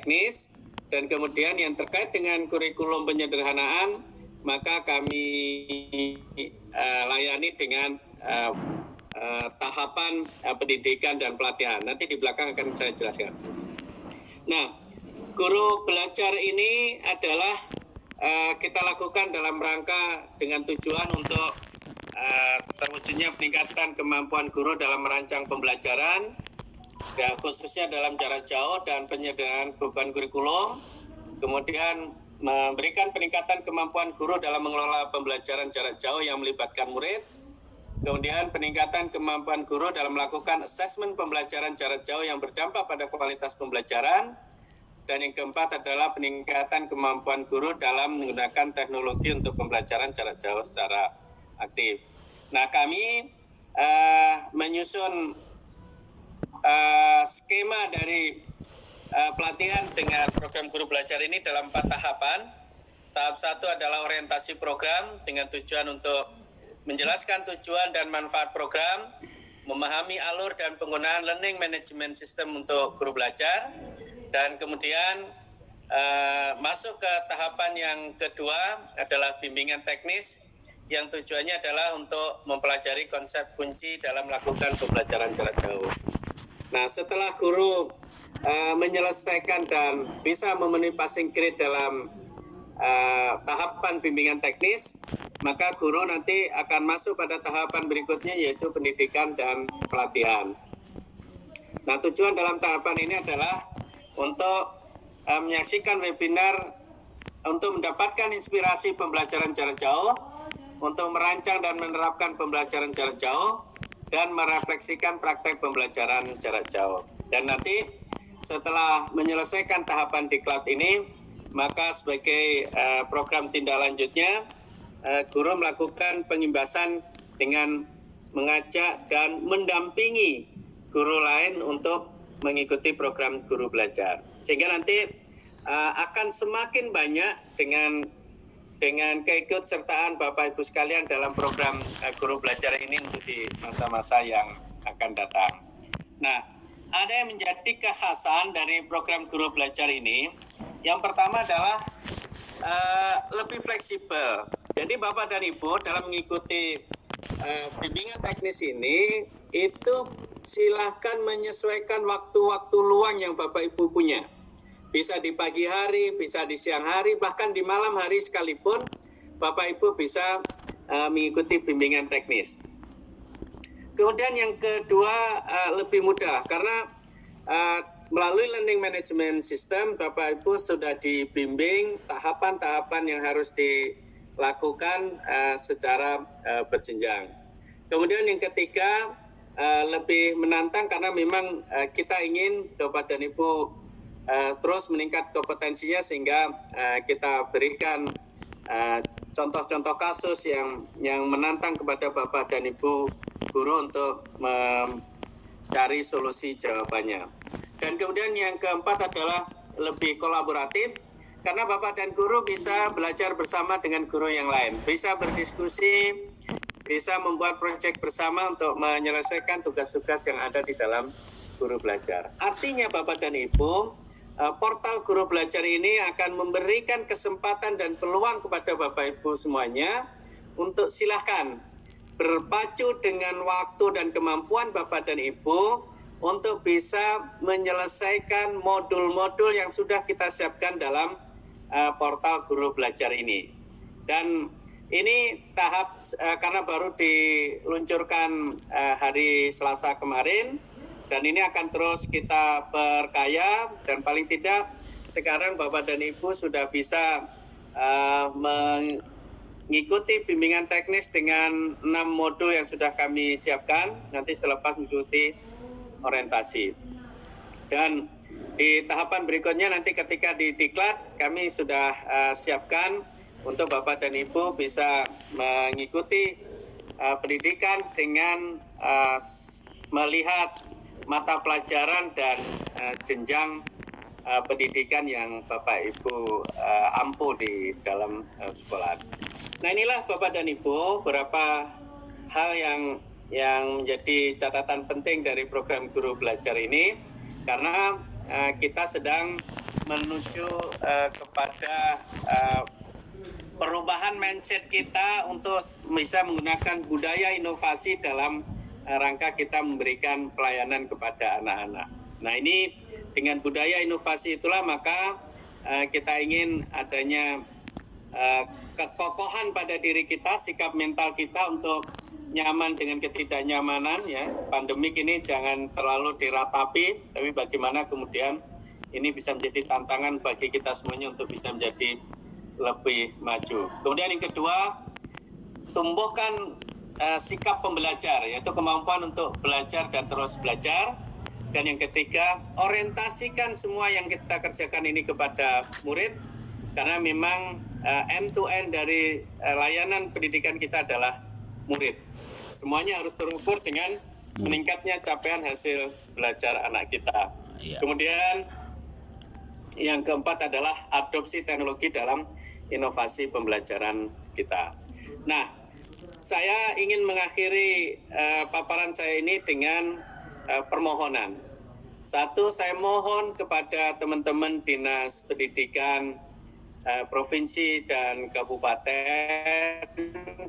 teknis, dan kemudian yang terkait dengan kurikulum penyederhanaan, maka kami layani dengan tahapan pendidikan dan pelatihan. Nanti di belakang akan saya jelaskan. Nah, guru belajar ini adalah kita lakukan dalam rangka dengan tujuan untuk terwujudnya peningkatan kemampuan guru dalam merancang pembelajaran, ya, khususnya dalam jarak jauh dan penyederhanaan beban kurikulum, kemudian memberikan peningkatan kemampuan guru dalam mengelola pembelajaran jarak jauh yang melibatkan murid, kemudian peningkatan kemampuan guru dalam melakukan asesmen pembelajaran jarak jauh yang berdampak pada kualitas pembelajaran, dan yang keempat adalah peningkatan kemampuan guru dalam menggunakan teknologi untuk pembelajaran jarak jauh secara aktif. Nah, kami menyusun skema dari pelatihan dengan program guru belajar ini dalam 4 tahapan. Tahap 1 adalah orientasi program dengan tujuan untuk menjelaskan tujuan dan manfaat program, memahami alur dan penggunaan learning management system untuk guru belajar, dan kemudian masuk ke tahapan yang kedua adalah bimbingan teknis yang tujuannya adalah untuk mempelajari konsep kunci dalam melakukan pembelajaran jarak jauh. Nah, setelah guru menyelesaikan dan bisa memenuhi passing grade dalam tahapan bimbingan teknis, maka guru nanti akan masuk pada tahapan berikutnya, yaitu pendidikan dan pelatihan. Nah, tujuan dalam tahapan ini adalah untuk menyaksikan webinar untuk mendapatkan inspirasi pembelajaran jarak jauh, untuk merancang dan menerapkan pembelajaran jarak jauh, dan merefleksikan praktek pembelajaran jarak jauh. Dan nanti setelah menyelesaikan tahapan diklat ini, maka sebagai program tindak lanjutnya, guru melakukan pengimbasan dengan mengajak dan mendampingi guru lain untuk mengikuti program guru belajar. Sehingga nanti akan semakin banyak dengan keikutsertaan Bapak Ibu sekalian dalam program guru belajar ini untuk di masa-masa yang akan datang. Nah, ada yang menjadi kekhasan dari program guru belajar ini. Yang pertama adalah lebih fleksibel. Jadi Bapak dan Ibu dalam mengikuti bimbingan teknis ini, itu silahkan menyesuaikan waktu-waktu luang yang Bapak Ibu punya. Bisa di pagi hari, bisa di siang hari, bahkan di malam hari sekalipun Bapak Ibu bisa mengikuti bimbingan teknis. Kemudian yang kedua lebih mudah, karena melalui learning management system Bapak Ibu sudah dibimbing tahapan-tahapan yang harus dilakukan secara berjenjang. Kemudian yang ketiga lebih menantang, karena memang kita ingin Bapak dan Ibu terus meningkat kompetensinya, sehingga kita berikan contoh-contoh kasus yang menantang kepada Bapak dan Ibu guru untuk mencari solusi jawabannya. Dan kemudian yang keempat adalah lebih kolaboratif, karena Bapak dan guru bisa belajar bersama dengan guru yang lain, bisa berdiskusi, bisa membuat proyek bersama untuk menyelesaikan tugas-tugas yang ada di dalam guru belajar. Artinya Bapak dan Ibu, portal guru belajar ini akan memberikan kesempatan dan peluang kepada Bapak Ibu semuanya untuk silahkan berpacu dengan waktu dan kemampuan Bapak dan Ibu untuk bisa menyelesaikan modul-modul yang sudah kita siapkan dalam portal guru belajar ini. Dan ini tahap karena baru diluncurkan hari Selasa kemarin, dan ini akan terus kita perkaya, dan paling tidak sekarang Bapak dan Ibu sudah bisa mengikuti bimbingan teknis dengan 6 modul yang sudah kami siapkan nanti selepas mengikuti orientasi. Dan di tahapan berikutnya nanti ketika di diklat kami sudah siapkan untuk Bapak dan Ibu bisa mengikuti pendidikan dengan melihat mata pelajaran dan jenjang pendidikan yang Bapak Ibu ampuh di dalam sekolah. Nah, inilah Bapak dan Ibu beberapa hal yang menjadi catatan penting dari program guru belajar ini, karena kita sedang menuju kepada perubahan mindset kita untuk bisa menggunakan budaya inovasi dalam rangka kita memberikan pelayanan kepada anak-anak. Nah, ini dengan budaya inovasi itulah maka kita ingin adanya kekokohan pada diri kita, sikap mental kita untuk nyaman dengan ketidaknyamanan ya. Pandemik ini jangan terlalu diratapi, tapi bagaimana kemudian ini bisa menjadi tantangan bagi kita semuanya untuk bisa menjadi lebih maju. Kemudian yang kedua, tumbuhkan sikap pembelajar, yaitu kemampuan untuk belajar dan terus belajar. Dan yang ketiga, orientasikan semua yang kita kerjakan ini kepada murid, karena memang end to end dari layanan pendidikan kita adalah murid. Semuanya harus terukur dengan meningkatnya capaian hasil belajar anak kita. Kemudian yang keempat adalah adopsi teknologi dalam inovasi pembelajaran kita. Nah, saya ingin mengakhiri paparan saya ini dengan permohonan. Satu, saya mohon kepada teman-teman Dinas Pendidikan Provinsi dan Kabupaten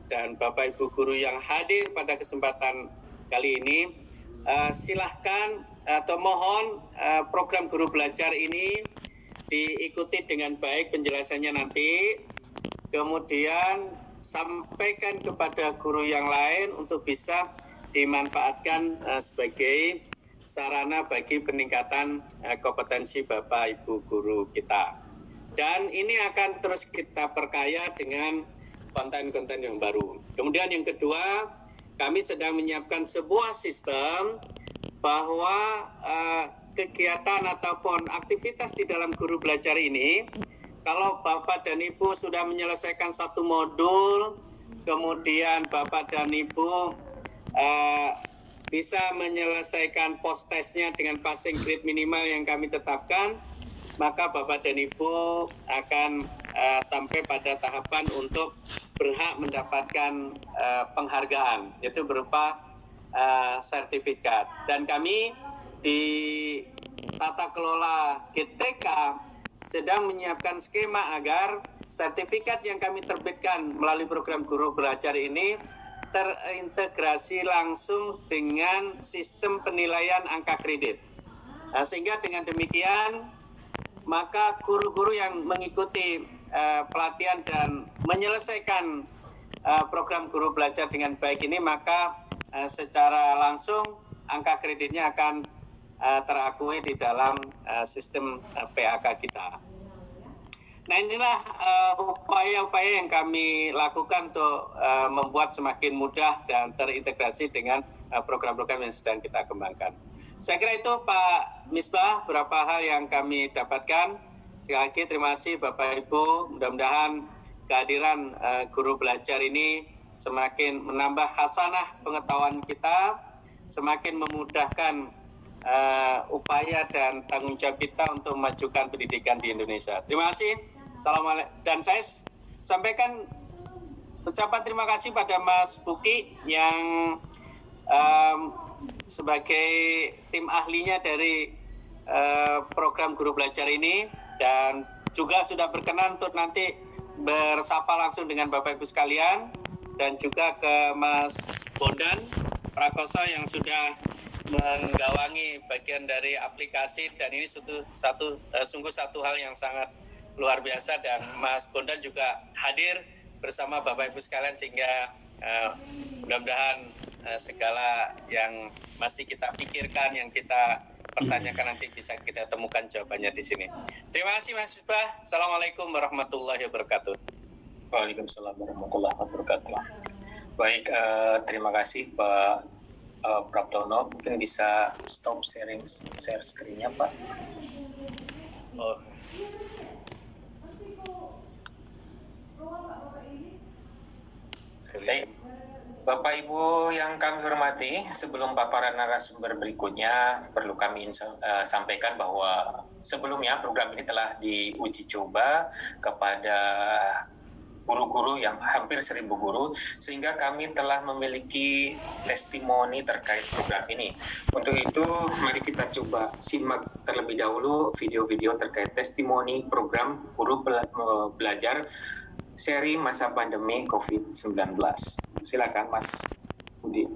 dan Bapak Ibu Guru yang hadir pada kesempatan kali ini, silahkan atau mohon program guru belajar ini diikuti dengan baik penjelasannya nanti, kemudian sampaikan kepada guru yang lain untuk bisa dimanfaatkan sebagai sarana bagi peningkatan kompetensi Bapak Ibu Guru kita. Dan ini akan terus kita perkaya dengan konten-konten yang baru. Kemudian yang kedua, kami sedang menyiapkan sebuah sistem bahwa kegiatan ataupun aktivitas di dalam guru belajar ini, kalau Bapak dan Ibu sudah menyelesaikan satu modul, kemudian Bapak dan Ibu bisa menyelesaikan post testnya dengan passing grade minimal yang kami tetapkan, maka Bapak dan Ibu akan sampai pada tahapan untuk berhak mendapatkan penghargaan, yaitu berupa sertifikat. Dan kami di Tata Kelola GTK sedang menyiapkan skema agar sertifikat yang kami terbitkan melalui program guru belajar ini terintegrasi langsung dengan sistem penilaian angka kredit. Nah, sehingga dengan demikian maka guru-guru yang mengikuti pelatihan dan menyelesaikan program guru belajar dengan baik ini, maka secara langsung angka kreditnya akan terakui di dalam sistem PAK kita. Nah, inilah upaya-upaya yang kami lakukan untuk membuat semakin mudah dan terintegrasi dengan program-program yang sedang kita kembangkan. Saya kira itu Pak Misbah, beberapa hal yang kami dapatkan. Sekali lagi terima kasih Bapak Ibu, mudah-mudahan kehadiran guru belajar ini semakin menambah hasanah pengetahuan kita, semakin memudahkan upaya dan tanggung jawab kita untuk memajukan pendidikan di Indonesia. Terima kasih. Assalamualaikum. Dan saya sampaikan ucapan terima kasih pada Mas Buki yang sebagai tim ahlinya dari program guru belajar ini, dan juga sudah berkenan untuk nanti bersapa langsung dengan Bapak Ibu sekalian, dan juga ke Mas Bondan Prakoso yang sudah menggawangi bagian dari aplikasi, dan ini sungguh satu hal yang sangat luar biasa, dan Mas Bondan juga hadir bersama Bapak Ibu sekalian sehingga mudah-mudahan segala yang masih kita pikirkan, yang kita pertanyakan nanti bisa kita temukan jawabannya di sini. Terima kasih Mas Misbah. Assalamualaikum warahmatullahi wabarakatuh. Waalaikumsalam warahmatullahi wabarakatuh. Baik, terima kasih Pak Praptono. Mungkin bisa stop share screen-nya Pak. Baik, Bapak Ibu yang kami hormati, sebelum paparan narasumber berikutnya, perlu kami sampaikan bahwa sebelumnya program ini telah diuji coba kepada guru-guru yang hampir 1.000 guru, sehingga kami telah memiliki testimoni terkait program ini. Untuk itu, mari kita coba simak terlebih dahulu video-video terkait testimoni program Guru Belajar seri masa pandemi COVID-19. Silakan Mas Budi.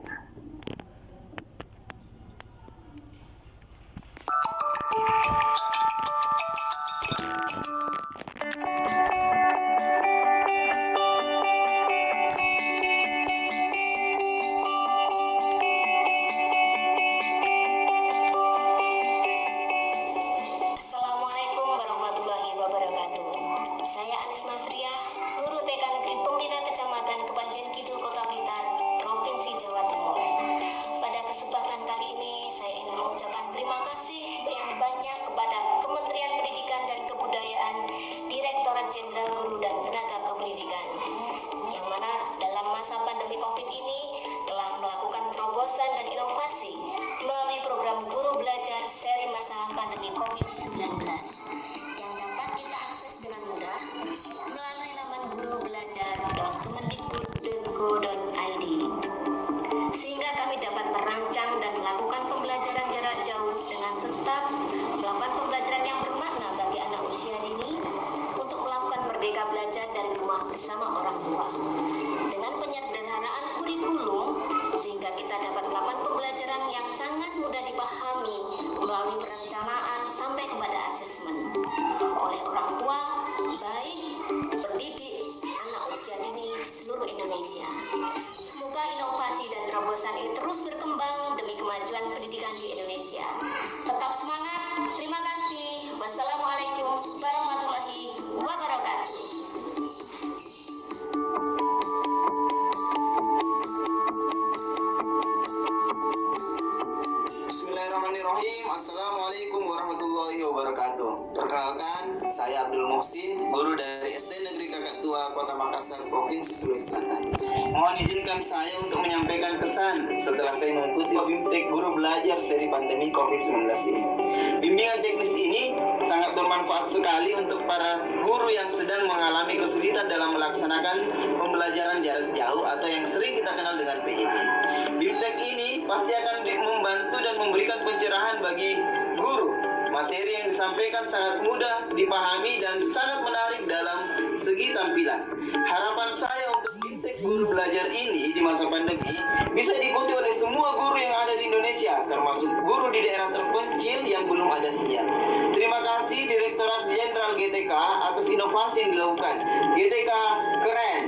Assalamualaikum warahmatullahi wabarakatuh. Saya Anis Masriah, guru TK Negeri Pembina Kecamatan Kepanjen Kidul, Kota Blitar, Provinsi Jawa Timur. Pada kesempatan kali ini, saya ingin mengucapkan terima kasih yang banyak kepada Kementerian Pendidikan dan Kebudayaan, Direktorat Jenderal Guru dan Tenaga Kependidikan, yang mana dalam masa pandemi COVID ini telah melakukan terobosan dan inovasi melalui program Guru Belajar seri masa pandemi COVID-19 yang dapat kita akses dengan mudah melalui laman gurubelajar.kemendikbud.go.id, sehingga kami dapat merancang dan melakukan pembelajaran jarak jauh dengan tetap melakukan pembelajaran yang bermakna bagi anak usia dini untuk melakukan merdeka belajar dari rumah bersama orang tua dengan penyederhanaan kurikulum, sehingga kita dapat melakukan pembelajaran yang sangat mudah dipahami melalui perencanaan sampai kepada asesmen oleh orang tua, baik pendidik anak usia dini di seluruh Indonesia. Semoga inovasi dan terobosan ini terus berkembang demi kemajuan pendidikan di Indonesia. Tetap semangat. Terima kasih. Wassalamualaikum warahmatullahi wabarakatuh. Bismillahirrahmanirrahim. Assalamualaikum warahmatullahi wabarakatuh. Perkenalkan, saya Abdul Muhsin, guru dari SD Negeri Kakak Tua, Kota Makassar, Provinsi Sulawesi Selatan. Mohon izinkan saya untuk menyampaikan pesan setelah saya mengikuti BIMTEK Guru Belajar seri pandemi COVID-19 ini. Bimbingan teknis ini sangat bermanfaat sekali untuk para guru yang sedang mengalami kesulitan dalam melaksanakan pembelajaran jarak jauh atau yang sering kita kenal dengan PJJ. BIMTEK ini pasti akan membantu dan memberikan pencerahan bagi guru. Materi yang disampaikan sangat mudah dipahami dan sangat menarik dalam segi tampilan. Harapan saya untuk BIMTEK Guru Belajar ini di masa pandemi bisa diikuti oleh semua guru yang ada di Indonesia, termasuk guru di daerah terpencil yang belum ada sinyal. Terima kasih Direktorat Jenderal GTK atas inovasi yang dilakukan. GTK keren.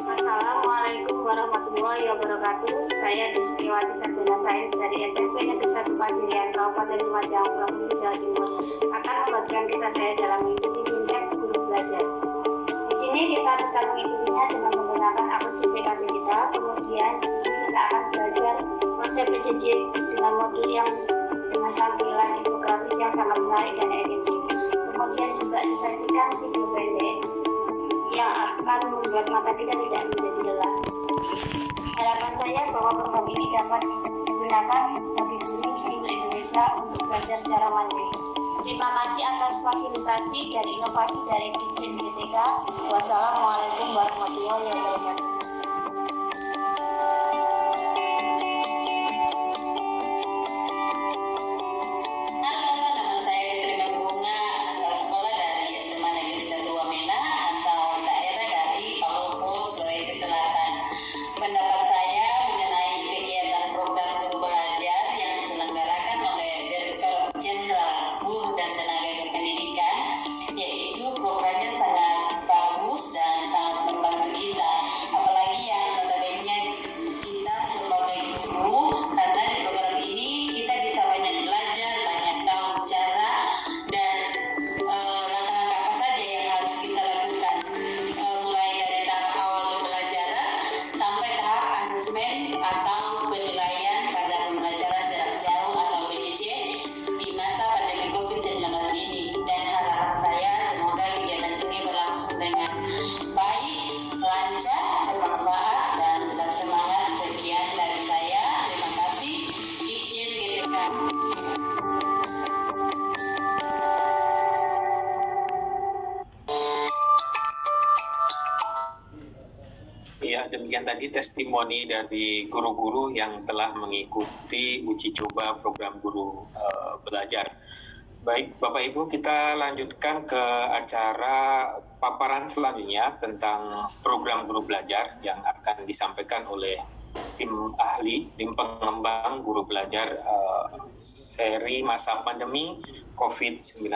Assalamualaikum warahmatullahi wabarakatuh. Saya Dustiwati Sarjana Sains dari SMP Negeri 1 Pasirian, Kabupaten Lumajang, Provinsi Jawa Timur, akan membagikan kisah saya dalam mengikuti BIMTEK Guru Belajar. Di sini kita bisa mengikutinya dengan menggunakan akun CPKB kita. Kemudian di sini kita akan belajar konsep PJJ dengan modul yang dengan tampilan infografis yang sangat menarik dan engaging. Kemudian juga disajikan video pendek yang akan membuat mata kita tidak menjadi lelah. Harapan saya bahwa program ini dapat digunakan bagi guru seluruh Indonesia untuk belajar secara mandiri. Terima kasih atas fasilitasi dan inovasi dari Ditjen GTK. Wassalamualaikum warahmatullahi wabarakatuh. demikian tadi testimoni dari guru-guru yang telah mengikuti uji coba program guru belajar. Baik, Bapak Ibu, kita lanjutkan ke acara paparan selanjutnya tentang program guru belajar yang akan disampaikan oleh tim ahli, tim pengembang guru belajar seri masa pandemi COVID-19.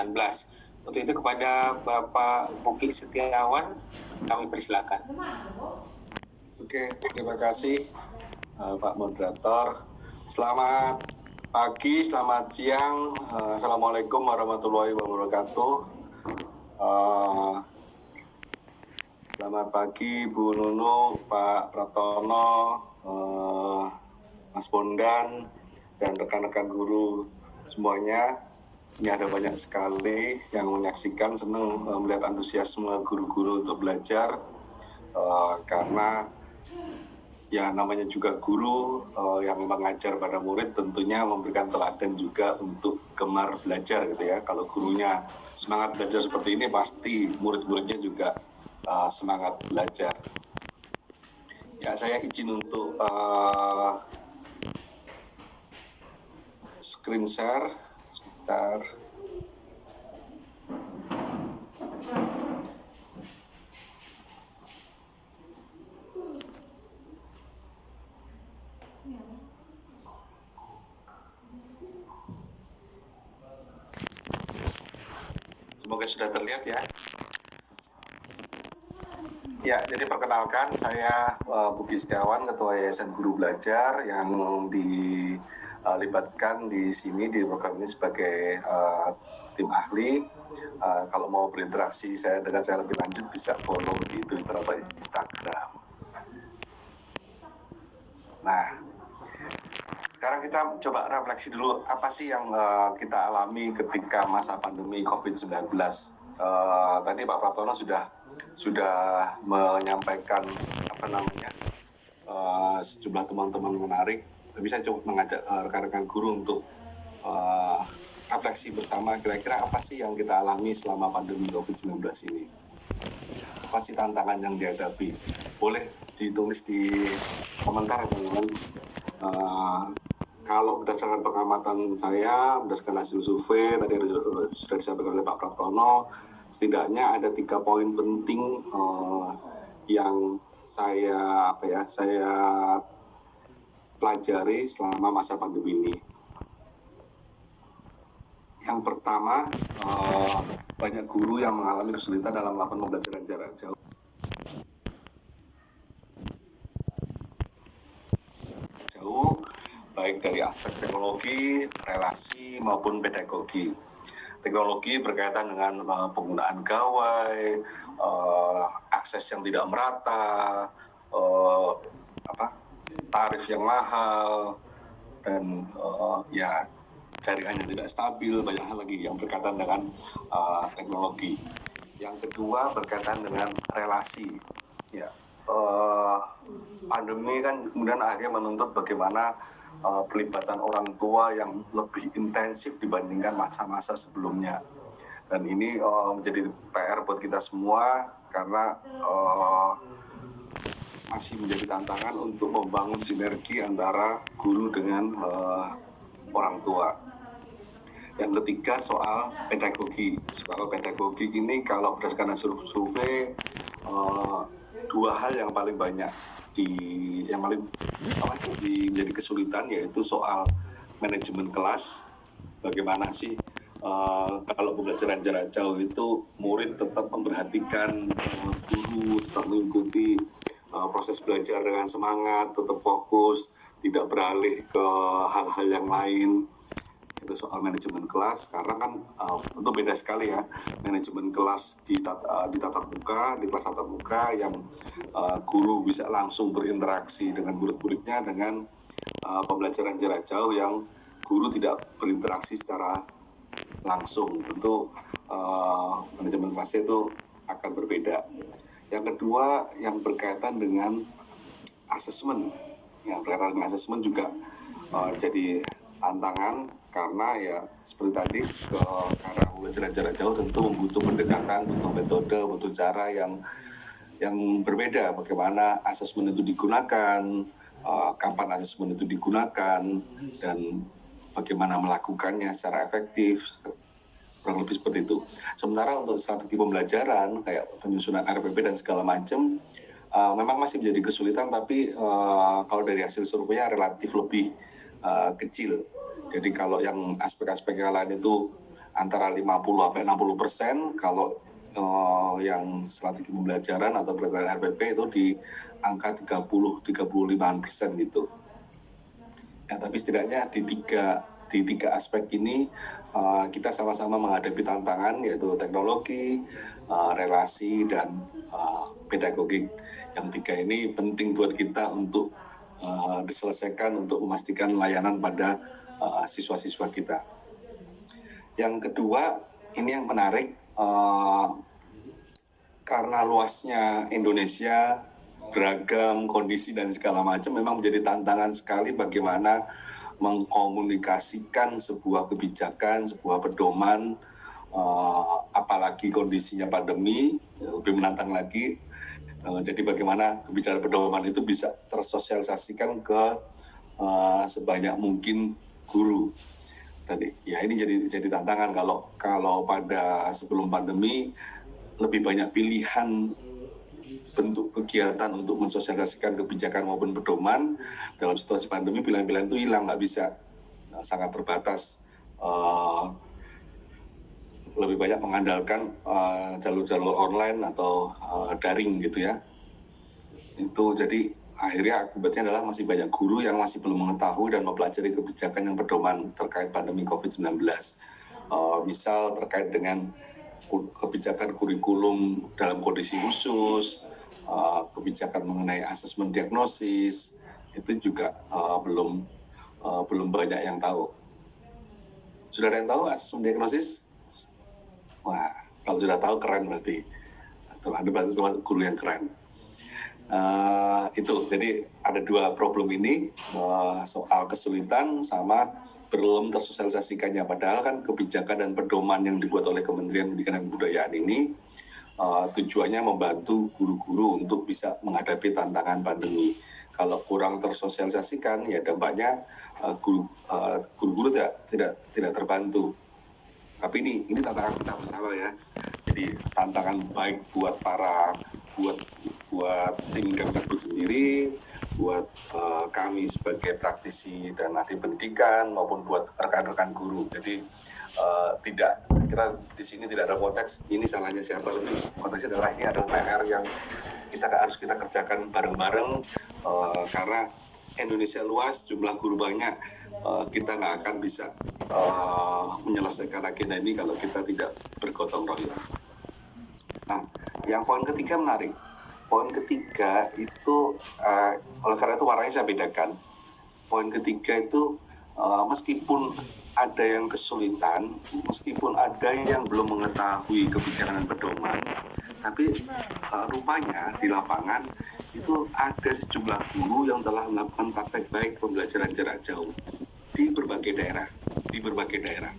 Untuk itu kepada Bapak Buki Setiawan, kami persilakan. Oke, terima kasih Pak Moderator. Selamat pagi, selamat siang. Assalamualaikum warahmatullahi wabarakatuh. Selamat pagi Bu Nunu, Pak Pratono, Mas Bondan, dan rekan-rekan guru semuanya. Ini ada banyak sekali yang menyaksikan, senang melihat antusiasme guru-guru untuk belajar, karena ya namanya juga guru yang mengajar pada murid tentunya memberikan teladan juga untuk gemar belajar gitu ya. Kalau gurunya semangat belajar seperti ini, pasti murid-muridnya juga semangat belajar. Ya, saya izin untuk screen share sebentar. Semoga sudah terlihat ya. Ya, jadi perkenalkan, saya Buki Setiawan, Ketua Yayasan Guru Belajar yang dilibatkan di sini di program ini sebagai tim ahli. Kalau mau berinteraksi dengan saya lebih lanjut bisa follow di Twitter atau Instagram. Nah, sekarang kita coba refleksi dulu apa sih yang kita alami ketika masa pandemi COVID-19. Tadi Pak Pratono sudah menyampaikan sejumlah teman-teman menarik. Tapi saya coba mengajak rekan-rekan guru untuk refleksi bersama, kira-kira apa sih yang kita alami selama pandemi COVID-19 ini. Apa sih tantangan yang dihadapi? Boleh ditulis di komentar, teman-teman. Kalau berdasarkan pengamatan saya, berdasarkan hasil survei, tadi sudah disampaikan oleh Pak Pratono, setidaknya ada 3 poin penting yang saya pelajari selama masa pandemi ini. Yang pertama, banyak guru yang mengalami kesulitan dalam melakukan pembelajaran jarak jauh. Baik dari aspek teknologi, relasi, maupun pedagogi. Teknologi berkaitan dengan penggunaan gawai, akses yang tidak merata, tarif yang mahal, dan jaringan yang tidak stabil, banyak hal lagi yang berkaitan dengan teknologi. Yang kedua berkaitan dengan relasi. Ya, pandemi kan kemudian akhirnya menuntut bagaimana pelibatan orang tua yang lebih intensif dibandingkan masa-masa sebelumnya. Dan ini menjadi PR buat kita semua karena masih menjadi tantangan untuk membangun sinergi antara guru dengan orang tua. Yang ketiga soal pedagogi. Soal pedagogi ini kalau berdasarkan hasil survei, 2 hal yang paling banyak menjadi kesulitan, yaitu soal manajemen kelas. Bagaimana sih kalau pembelajaran jarak jauh itu murid tetap memperhatikan guru, tetap mengikuti proses belajar dengan semangat, tetap fokus, tidak beralih ke hal-hal yang lain. Itu soal manajemen kelas, karena kan tentu beda sekali ya manajemen kelas di tatap muka, di kelas tatap muka yang guru bisa langsung berinteraksi dengan murid-muridnya, dengan pembelajaran jarak jauh yang guru tidak berinteraksi secara langsung. Tentu manajemen kelasnya itu akan berbeda. Yang kedua yang berkaitan dengan asesmen. Yang berkaitan dengan asesmen juga jadi tantangan, karena ya seperti tadi karena pembelajaran jarak jauh tentu butuh pendekatan, butuh metode, butuh cara yang yang berbeda, bagaimana asesmen itu digunakan, kapan asesmen itu digunakan, dan bagaimana melakukannya secara efektif, kurang lebih seperti itu. Sementara untuk strategi pembelajaran kayak penyusunan RPP dan segala macam, memang masih menjadi kesulitan, tapi kalau dari hasil surveinya relatif lebih kecil. Jadi kalau yang aspek-aspek yang lain itu antara 50-60%, kalau yang strategi pembelajaran atau berdasarkan RPP itu di angka 30-35% gitu. Ya, tapi setidaknya di tiga aspek ini kita sama-sama menghadapi tantangan, yaitu teknologi, relasi, dan pedagogik. Yang tiga ini penting buat kita untuk diselesaikan untuk memastikan layanan pada siswa-siswa kita. Yang kedua, ini yang menarik, karena luasnya Indonesia, beragam kondisi dan segala macam, memang menjadi tantangan sekali bagaimana mengkomunikasikan sebuah kebijakan, sebuah pedoman, apalagi kondisinya pandemi, lebih menantang lagi. Jadi bagaimana kebijakan pedoman itu bisa tersosialisasikan ke sebanyak mungkin guru. Tadi ya ini jadi tantangan kalau pada sebelum pandemi lebih banyak pilihan bentuk kegiatan untuk mensosialisasikan kebijakan maupun pedoman. Dalam situasi pandemi pilihan-pilihan itu hilang, nggak bisa, sangat terbatas. Lebih banyak mengandalkan jalur-jalur online atau daring gitu ya. Itu jadi akhirnya akibatnya adalah masih banyak guru yang masih belum mengetahui dan mempelajari kebijakan yang pedoman terkait pandemi COVID-19. Misal terkait dengan kebijakan kurikulum dalam kondisi khusus, kebijakan mengenai asesmen diagnosis, itu juga belum banyak yang tahu. Sudah ada yang tahu asesmen diagnosis? Wah, kalau sudah tahu keren berarti. Ada berarti guru yang keren. Itu jadi ada dua problem ini, soal kesulitan sama belum tersosialisasikannya. Padahal kan kebijakan dan pedoman yang dibuat oleh Kementerian Pendidikan dan Kebudayaan ini tujuannya membantu guru-guru untuk bisa menghadapi tantangan pandemi. Kalau kurang tersosialisasikan, ya dampaknya guru-guru tidak terbantu. Tapi ini tantangan kita bersama ya. Jadi tantangan baik buat tim Kemdikbud sendiri, buat kami sebagai praktisi dan ahli pendidikan, maupun buat rekan-rekan guru. Jadi kita di sini tidak ada konteks ini salahnya siapa, lebih konteksnya adalah ini adalah PR yang harus kita kerjakan bareng-bareng, karena Indonesia luas, jumlah guru banyak, kita nggak akan bisa menyelesaikan agenda ini kalau kita tidak bergotong royong. Nah, yang poin ketiga menarik. Poin ketiga itu, oleh karena itu warnanya saya bedakan. Poin ketiga itu meskipun ada yang kesulitan, meskipun ada yang belum mengetahui kebijakan dan pedoman, tapi rupanya di lapangan itu ada sejumlah guru yang telah melakukan praktek baik pembelajaran jarak jauh di berbagai daerah,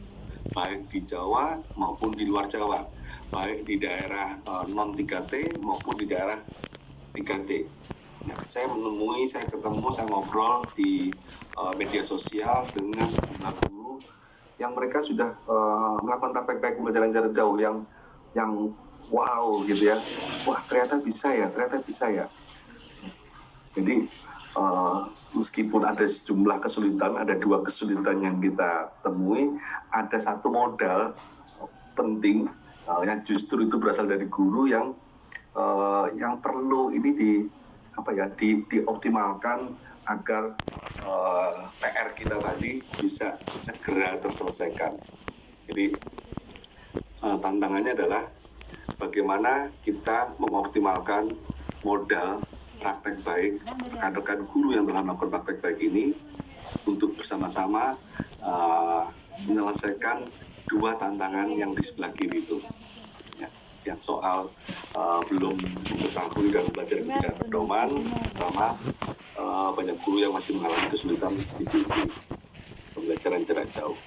baik di Jawa maupun di luar Jawa, baik di daerah non 3T maupun di daerah 3T. Nah, saya ketemu, saya ngobrol di media sosial dengan sejumlah guru yang mereka sudah melakukan praktek baik pembelajaran jarak jauh yang wow gitu ya. Wah, ternyata bisa ya. Jadi meskipun ada sejumlah kesulitan, ada dua kesulitan yang kita temui, ada satu modal penting yang justru itu berasal dari guru yang perlu ini dioptimalkan agar PR kita tadi bisa segera terselesaikan. Jadi tantangannya adalah bagaimana kita mengoptimalkan modal praktek baik rekan-rekan guru yang telah melakukan praktek baik ini untuk bersama-sama menyelesaikan dua tantangan yang di sebelah kiri itu, ya, yang soal belum mengetahui dan belajar kebijakan pedoman, sama banyak guru yang masih mengalami kesulitan di pembelajaran jarak jauh.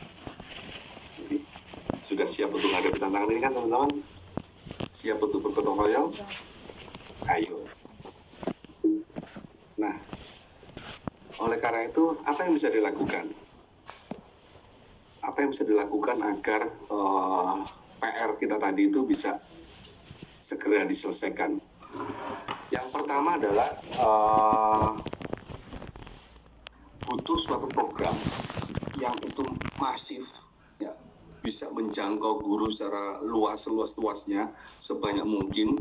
Jadi, sudah siap untuk menghadapi tantangan ini kan teman-teman? Siap untuk bergotong royong? Ayo. Nah, oleh karena itu, apa yang bisa dilakukan? Apa yang bisa dilakukan agar PR kita tadi itu bisa segera diselesaikan? Yang pertama adalah butuh suatu program yang itu masif, ya, bisa menjangkau guru secara seluas-luasnya sebanyak mungkin,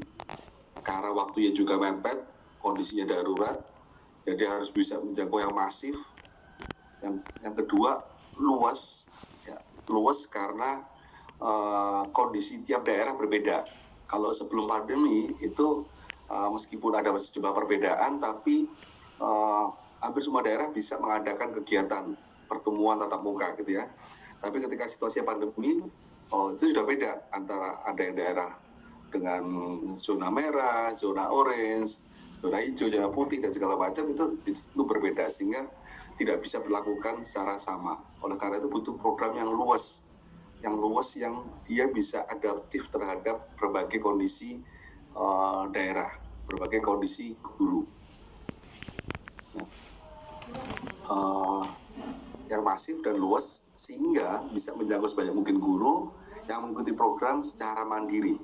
karena waktunya juga mepet, kondisinya darurat, jadi harus bisa menjangkau yang masif. Yang kedua, luas karena kondisi tiap daerah berbeda. Kalau sebelum pandemi itu meskipun ada sejumlah perbedaan, tapi hampir semua daerah bisa mengadakan kegiatan pertemuan tatap muka gitu ya. Tapi ketika situasi pandemi, itu sudah beda antara ada yang daerah dengan zona merah, zona orange, zona hijau, zona putih dan segala macam, itu berbeda sehingga tidak bisa dilakukan secara sama. Oleh karena itu butuh program yang luas yang dia bisa adaptif terhadap berbagai kondisi daerah, berbagai kondisi guru. Yang masif dan luas sehingga bisa menjangkau sebanyak mungkin guru yang mengikuti program secara mandiri.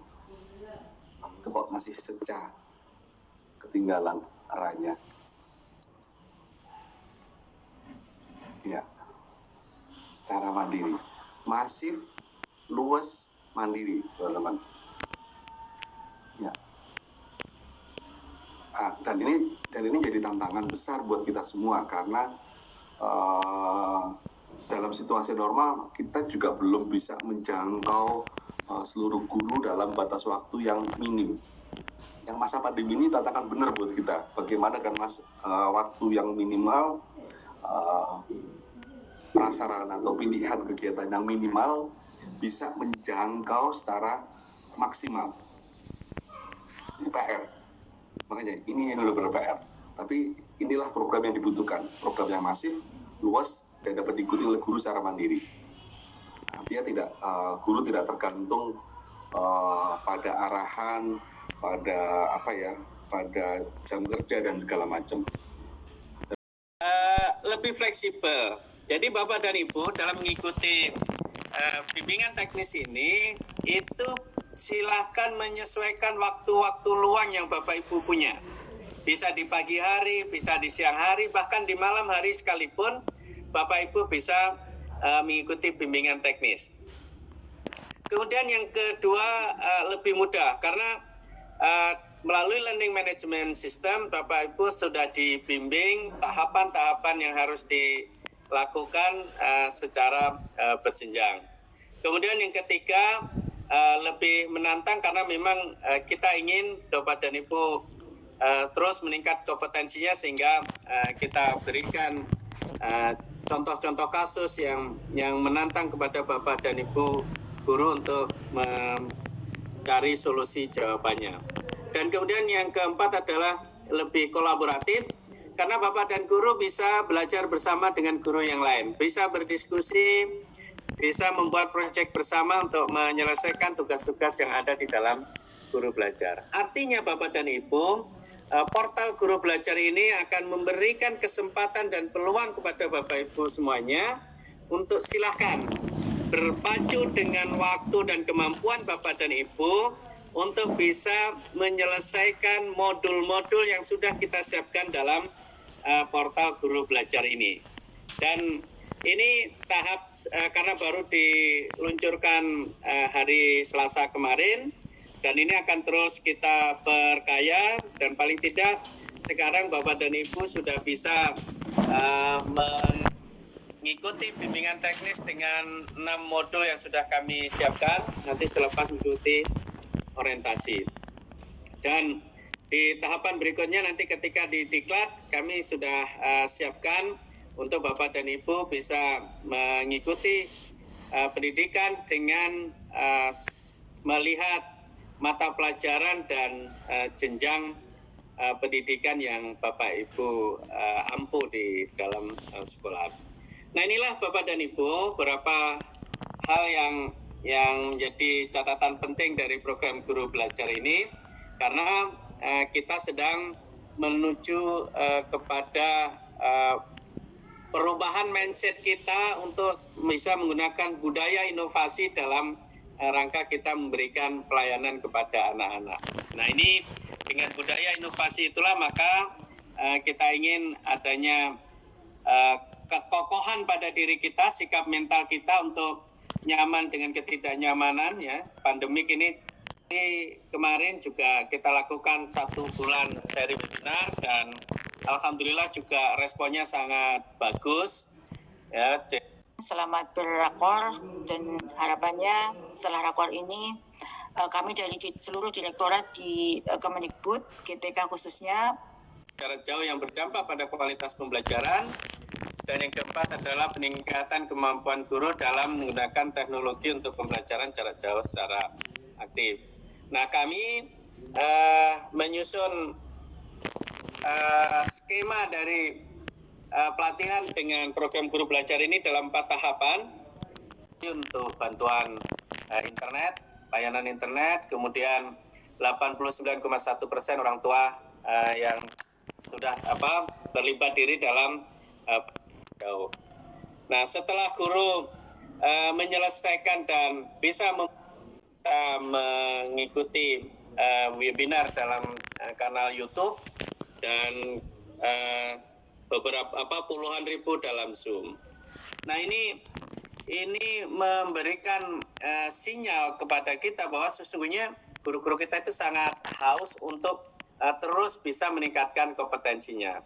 Itu kok masih secah, ketinggalan arahnya. Ya, secara mandiri, masif, luas, mandiri, teman-teman. Ya. Dan ini jadi tantangan besar buat kita semua karena dalam situasi normal kita juga belum bisa menjangkau seluruh guru dalam batas waktu yang minim. Yang masa pandemi ini tantangan benar buat kita. Bagaimana kan waktu yang minimal, prasarana atau pilihan kegiatan yang minimal bisa menjangkau secara maksimal. Ini PR. Makanya ini benar-benar PR. Tapi inilah program yang dibutuhkan. Program yang masif, luas, dan dapat diikuti oleh guru secara mandiri. Nah, guru tidak tergantung pada arahan, pada jam kerja dan segala macam. Lebih fleksibel. Jadi Bapak dan Ibu dalam mengikuti bimbingan teknis ini itu silahkan menyesuaikan waktu-waktu luang yang Bapak Ibu punya. Bisa di pagi hari, bisa di siang hari, bahkan di malam hari sekalipun Bapak Ibu bisa mengikuti bimbingan teknis. Kemudian yang kedua lebih mudah karena melalui learning management system Bapak Ibu sudah dibimbing tahapan-tahapan yang harus dilakukan secara berjenjang. Kemudian yang ketiga lebih menantang karena memang kita ingin Bapak dan Ibu terus meningkat kompetensinya sehingga kita berikan contoh-contoh kasus yang menantang kepada Bapak dan Ibu guru untuk mencari solusi jawabannya. Dan kemudian yang keempat adalah lebih kolaboratif karena Bapak dan guru bisa belajar bersama dengan guru yang lain, bisa berdiskusi, bisa membuat proyek bersama untuk menyelesaikan tugas-tugas yang ada di dalam guru belajar. Artinya Bapak dan Ibu, portal guru belajar ini akan memberikan kesempatan dan peluang kepada Bapak Ibu semuanya untuk silakan berpacu dengan waktu dan kemampuan Bapak dan Ibu untuk bisa menyelesaikan modul-modul yang sudah kita siapkan dalam portal guru belajar ini. Dan ini tahap karena baru diluncurkan hari Selasa kemarin, dan ini akan terus kita perkaya, dan paling tidak sekarang Bapak dan Ibu sudah bisa mengikuti bimbingan teknis dengan 6 modul yang sudah kami siapkan nanti selepas mengikuti orientasi. Dan di tahapan berikutnya nanti ketika di diklat kami sudah siapkan untuk Bapak dan Ibu bisa mengikuti pendidikan dengan melihat mata pelajaran dan jenjang pendidikan yang Bapak Ibu ampu di dalam sekolah. Nah, inilah Bapak dan Ibu beberapa hal yang menjadi catatan penting dari program guru belajar ini, karena kita sedang menuju kepada perubahan mindset kita untuk bisa menggunakan budaya inovasi dalam rangka kita memberikan pelayanan kepada anak-anak. Nah, ini dengan budaya inovasi itulah maka kita ingin adanya kekokohan pada diri kita, sikap mental kita untuk nyaman dengan ketidaknyamanan ya. Pandemik ini kemarin juga kita lakukan 1 bulan seri webinar dan alhamdulillah juga responnya sangat bagus ya. Selamat berrakor dan harapannya setelah rakor ini kami dari seluruh direktorat di Kemendikbud, GTK khususnya jarak jauh yang berdampak pada kualitas pembelajaran, dan yang keempat adalah peningkatan kemampuan guru dalam menggunakan teknologi untuk pembelajaran jarak jauh secara aktif. Nah, kami menyusun skema dari pelatihan dengan program guru belajar ini dalam 4 tahapan untuk bantuan internet, layanan internet, kemudian 89,1% orang tua yang sudah terlibat diri dalam jauh. Nah, setelah guru menyelesaikan dan bisa mengikuti webinar dalam kanal YouTube dan beberapa puluhan ribu dalam Zoom. Nah, ini memberikan sinyal kepada kita bahwa sesungguhnya guru-guru kita itu sangat haus untuk terus bisa meningkatkan kompetensinya.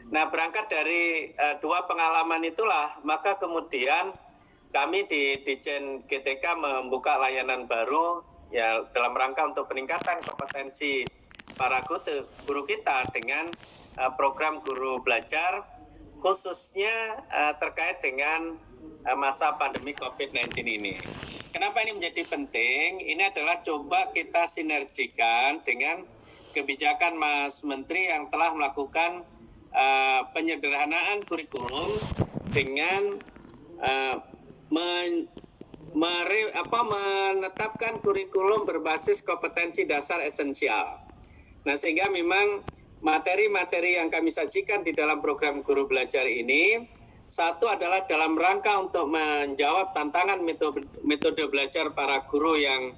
Nah, berangkat dari 2 pengalaman itulah, maka kemudian kami di Dijen GTK membuka layanan baru ya dalam rangka untuk peningkatan kompetensi para guru kita dengan program guru belajar khususnya terkait dengan masa pandemi COVID-19 ini. Kenapa ini menjadi penting? Ini adalah coba kita sinergikan dengan kebijakan Mas Menteri yang telah melakukan penyederhanaan kurikulum dengan menetapkan kurikulum berbasis kompetensi dasar esensial. Nah, sehingga memang materi-materi yang kami sajikan di dalam program guru belajar ini, satu adalah dalam rangka untuk menjawab tantangan metode belajar para guru yang